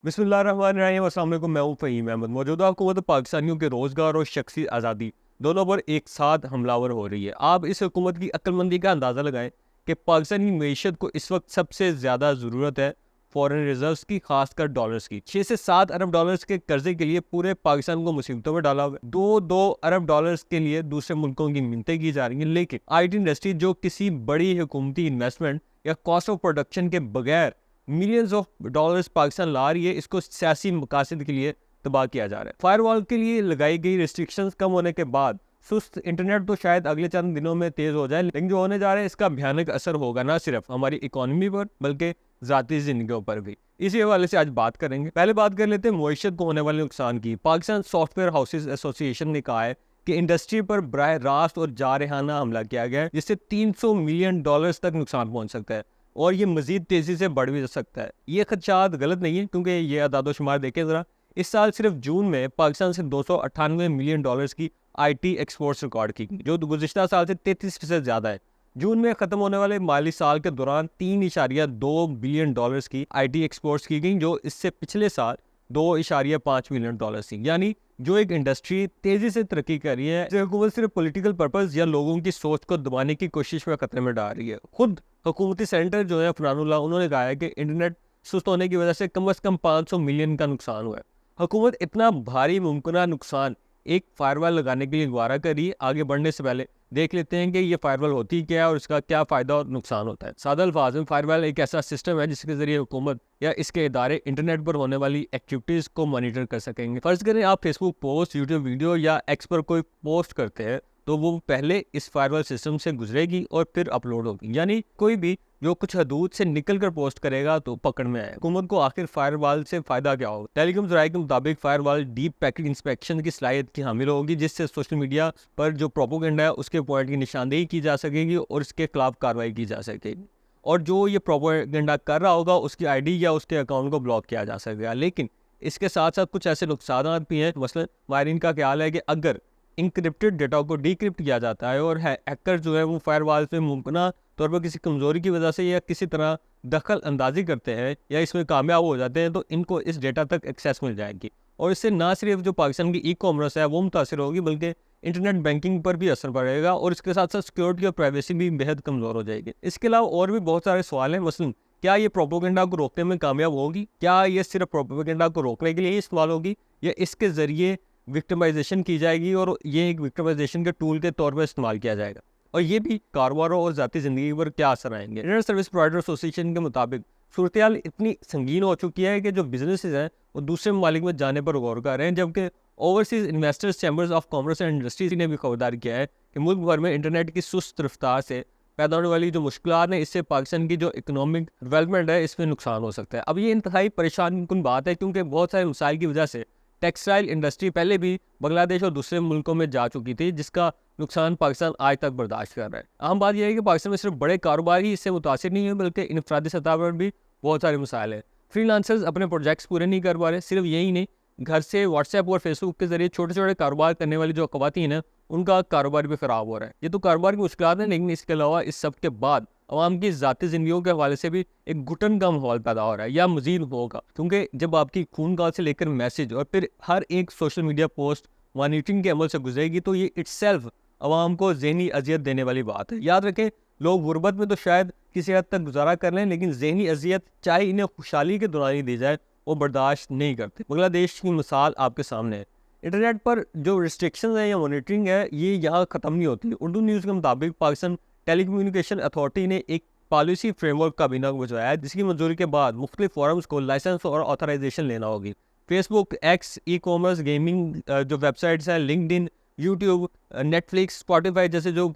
बिस्मिल्लाहिर्रहमानिर्रहीम। अस्सलाम वालेकुम। मैं हूं फ़हीम अहमद। मौजूदा हुकूमत पाकिस्तानियों के रोज़गार और शख्सी आज़ादी दोनों पर एक साथ हमलावर हो रही है। आप इस हुकूमत की अक्लमंदी का अंदाज़ा लगाएं कि पाकिस्तानी मईशत को इस वक्त सबसे ज़्यादा ज़रूरत है फॉरेन रिजर्व्स की, खासकर डॉलर्स की। 6 से 7 अरब डॉलर्स के कर्जे के लिए पूरे पाकिस्तान को मुसीबतों में डाला हुआ है। 2 अरब डॉलर्स के लिए दूसरे मुल्कों की मिन्नतें की जा रही हैं, लेकिन IT इंडस्ट्री जो किसी बड़ी हुकूमती इन्वेस्टमेंट या कॉस्ट ऑफ प्रोडक्शन के बगैर मिलियंस ऑफ डॉलर्स पाकिस्तान ला रही है, इसको सियासी मकासद के लिए तबाह किया जा रहा है। फायरवॉल के लिए लगाई गई रिस्ट्रिक्शंस कम होने के बाद सुस्त इंटरनेट तो शायद अगले चंद दिनों में तेज हो जाए, लेकिन जो होने जा रहा है इसका भयानक असर होगा न सिर्फ हमारी इकोनॉमी पर बल्कि ज़ाती ज़िंदगियों पर भी। इसी हवाले से आज बात करेंगे। पहले बात कर लेते हैं मईशत को होने वाले नुकसान की। पाकिस्तान सॉफ्टवेयर हाउसेज एसोसिएशन ने कहा है कि इंडस्ट्री पर बराह रास्त और जारहाना हमला किया गया है, जिससे 300 मिलियन डॉलर्स तक नुकसान पहुंच सकता है और ये मजीद तेजी से बढ़ भी जा सकता है। ये खदशात गलत नहीं है, क्योंकि ये अदाद शुमार देखें ज़रा। इस साल सिर्फ जून में पाकिस्तान से 298 मिलियन डॉलर्स की IT एक्सपोर्ट्स रिकॉर्ड की, जो गुज़िश्ता साल से 33% ज़्यादा है। जून में ख़त्म होने वाले माली साल के दौरान 3.2 बिलियन डॉलर्स की IT एक्सपोर्ट्स की गई, जो इससे पिछले साल 2.5 बिलियन डॉलर्स थी। यानी जो एक इंडस्ट्री तेजी से तरक्की कर रही है, जो हुकूमत सिर्फ पॉलिटिकल पर्पस या लोगों की सोच को दबाने की कोशिश में खतरे में डाल रही है। खुद हुकूमती सेंटर जो है फरहानुल्लाह, उन्होंने कहा है कि इंटरनेट सुस्त होने की वजह से कम 500 मिलियन का नुकसान हुआ है। हुकूमत इतना भारी मुमकिन नुकसान एक फायरवॉल लगाने के लिए गवारा कर रही है। आगे बढ़ने से पहले देख लेते हैं कि ये फायरवॉल होती क्या है और इसका क्या फ़ायदा और नुकसान होता है। सादा अल्फाज में फायरवॉल एक ऐसा सिस्टम है जिसके ज़रिए हुकूमत या इसके इदारे इंटरनेट पर होने वाली एक्टिविटीज़ को मॉनिटर कर सकेंगे। फ़र्ज़ करें आप फेसबुक पोस्ट, यूट्यूब वीडियो या एक्स पर कोई पोस्ट करते हैं, तो वो पहले इस फायरवॉल सिस्टम से गुजरेगी और फिर अपलोड होगी। यानी कोई भी जो कुछ हदूद से निकल कर पोस्ट करेगा तो पकड़ में आए। हुकूमत को आखिर फायरवॉल से फायदा क्या होगा? टेलीकॉम ज़राए के मुताबिक फायरवॉल डीप पैकेट इंस्पेक्शन की सलाहियत की हामिल होगी, जिससे सोशल मीडिया पर जो प्रोपोगेंडा है उसके पॉइंट की निशानदेही की जा सकेगी और इसके खिलाफ कार्रवाई की जा सकेगी। और जो ये प्रोपोगेंडा कर रहा होगा उसकी ID या उसके अकाउंट को ब्लॉक किया जा सकेगा। लेकिन इसके साथ साथ कुछ ऐसे नुकसान भी हैं। मसलन माहिरीन का ख्याल है कि अगर इंक्रिप्टेड डेटा को डिक्रिप्ट किया जाता है और हैकर जो है वो फायरवॉल पे मुमकिन तौर पर किसी कमज़ोरी की वजह से या किसी तरह दखल अंदाजी करते हैं या इसमें कामयाब हो जाते हैं, तो इनको इस डेटा तक एक्सेस मिल जाएगी। और इससे ना सिर्फ जो पाकिस्तान की ई-कॉमर्स है वो मुतासर होगी, बल्कि इंटरनेट बैंकिंग पर भी असर पड़ेगा और इसके साथ साथ सिक्योरिटी और प्राइवेसी भी बेहद कमज़ोर हो जाएगी। इसके अलावा और भी बहुत सारे सवाल हैं। मसलन क्या ये प्रोपोगेंडा को रोकने में कामयाब होगी? क्या ये सिर्फ प्रोपोगेंडा को रोकने के लिए ही इस्तेमाल होगी या इसके ज़रिए विक्टिमाइजेशन की जाएगी और ये एक विक्टिमाइजेशन के टूल के तौर पर इस्तेमाल किया जाएगा? और ये भी कारोबारों और ज़ाती ज़िंदगी पर क्या असर आएंगे? इंटरनेट सर्विस प्रोवाइडर एसोसिएशन के मुताबिक सूरत-ए-हाल इतनी संगीन हो चुकी है कि जो बिजनेसेस हैं वो दूसरे ममालिक में जाने पर गौर कर रहे हैं, जबकि overseas investors chambers of commerce and industries ने भी खबरदार किया है कि मुल्क भर में इंटरनेट की सुस्त रफ्तार से पैदा होने वाली जो मुश्किलात हैं, इससे पाकिस्तान की जो इकोनॉमिक डेवलपमेंट है इसमें नुकसान हो सकता है। अब ये इंतहाई परेशानकुन बात है, क्योंकि बहुत सारे मसाइल की वजह से टेक्सटाइल इंडस्ट्री पहले भी बांग्लादेश और दूसरे मुल्कों में जा चुकी थी, जिसका नुकसान पाकिस्तान आज तक बर्दाश्त कर रहा है। आम बात यह है कि पाकिस्तान में सिर्फ बड़े कारोबार ही इससे मुतासिर नहीं है, बल्कि इनफरादी सतह पर भी बहुत सारे मसाइल हैं। फ्रीलांसर्स अपने प्रोजेक्ट्स पूरे नहीं कर पा रहे। सिर्फ यही नहीं, घर से व्हाट्सएप और फेसबुक के जरिए छोटे छोटे कारोबार करने वाली जो ख़वातीन हैं उनका कारोबार भी ख़राब हो रहा है। ये तो कारोबार की मुश्किलात हैं, लेकिन इसके अलावा इस सब के बाद आवाम की ज़ाती ज़िंदगियों के हवाले से भी एक घुटन का माहौल पैदा हो रहा है या मज़ीद होगा, क्योंकि जब आपकी खून गाल से लेकर मैसेज और फिर हर एक सोशल मीडिया पोस्ट मॉनिटरिंग के अमल से गुजरेगी, तो ये इट्सेल्फ आवाम को ज़हनी अजियत देने वाली बात है। याद रखें, लोग गुर्बत में तो शायद किसी हद तक गुजारा कर लें, लेकिन ज़हनी अजियत चाहे इन्हें खुशहाली के दौरान ही दी जाए वो बर्दाश्त नहीं करते। बांग्लादेश की मिसाल आपके सामने है। इंटरनेट पर जो रिस्ट्रिक्शन है या मॉनिटरिंग है ये यहाँ ख़त्म नहीं होती। उर्दू न्यूज़ के मुताबिक पाकिस्तान टेलीकम्युनिकेशन अथॉरिटी ने एक पॉलिसी फ्रेमवर्क का बिना भिजवाया है, जिसकी मंजूरी के बाद मुख्तलिफ फोरम्स को लाइसेंस और ऑथराइजेशन लेना होगी। फेसबुक, एक्स, ई-कॉमर्स, गेमिंग जो वेबसाइट्स हैं, लिंक्डइन, यूट्यूब, नेटफ्लिक्स, स्पॉटिफाई जैसे जो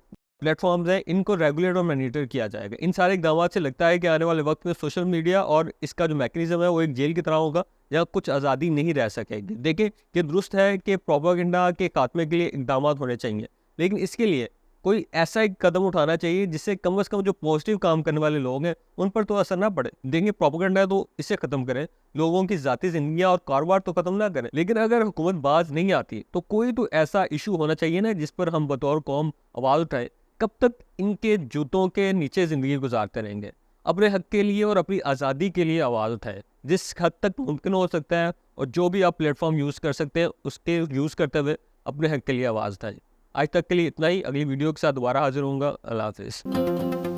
प्लेटफॉर्म्स हैं, इनको रेगुलेट और मॉनिटर किया जाएगा। इन सारे इक़दामात से लगता है कि आने वाले वक्त में सोशल मीडिया और इसका जो मैकेनिज्म है वो एक जेल की तरह होगा, जहाँ कुछ आज़ादी नहीं रह सकेगी। देखिए, ये दुरुस्त है कि प्रोपेगेंडा के खात्मे के लिए इक़दामात होने चाहिए, लेकिन इसके लिए कोई ऐसा एक कदम उठाना चाहिए जिससे कम से कम जो पॉजिटिव काम करने वाले लोग हैं उन पर तो असर ना पड़े। देंगे प्रोपेगेंडा है तो इसे ख़त्म करें, लोगों की ज़ाती ज़िंदगियाँ और कारोबार तो ख़त्म ना करें। लेकिन अगर हुकूमत बाज नहीं आती तो कोई तो ऐसा इशू होना चाहिए ना जिस पर हम बतौर कौम आवाज़ उठाएं। कब तक इनके जूतों के नीचे ज़िंदगी गुजारते रहेंगे? اپنے حق کے لیے اور اپنی آزادی کے لیے آواز اٹھائیں جس حد تک ممکن ہو سکتا ہے، اور جو بھی آپ پلیٹ فارم یوز کر سکتے ہیں اس کے یوز کرتے ہوئے اپنے حق کے لیے آواز اٹھائیں۔ آج تک کے لیے اتنا ہی، اگلی ویڈیو کے ساتھ دوبارہ حاضر ہوں گا۔ اللہ حافظ۔